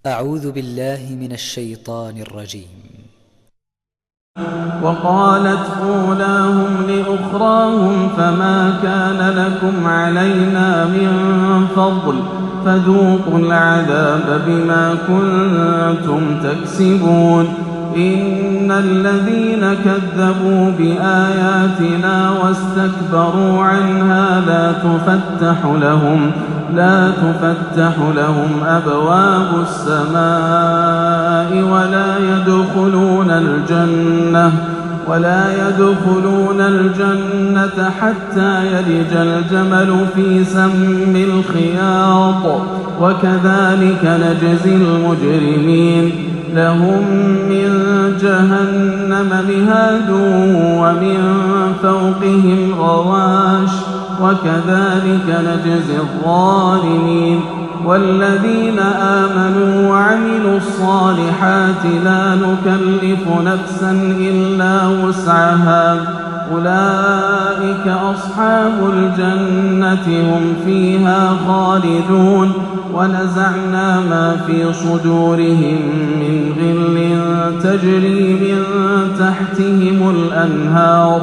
أعوذ بالله من الشيطان الرجيم. وقالت أولاهم لأخراهم فما كان لكم علينا من فضل فذوقوا العذاب بما كنتم تكسبون. إن الذين كذبوا بآياتنا واستكبروا عنها لا تفتح لهم أبواب السماء ولا يدخلون الجنة حتى يلج الجمل في سم الخياط وكذلك نجزي المجرمين. لهم من جهنم مهاد ومن فوقهم غواش وكذلك نجزي الظالمين. والذين آمنوا وعملوا الصالحات لا نكلف نفسا إلا وسعها أولئك أصحاب الجنة هم فيها خالدون. ونزعنا ما في صدورهم من غل تجري من تحتهم الأنهار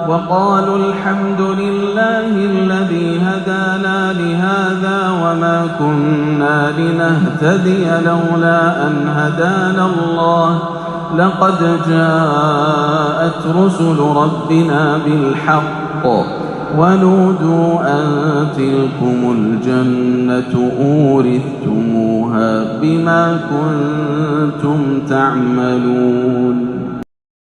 وقالوا الحمد لله الذي هدانا لهذا وما كنا لنهتدي لولا أن هدانا الله لقد جاءت رسل ربنا بالحق ونودوا أن تلكم الجنة أورثتموها بما كنتم تعملون.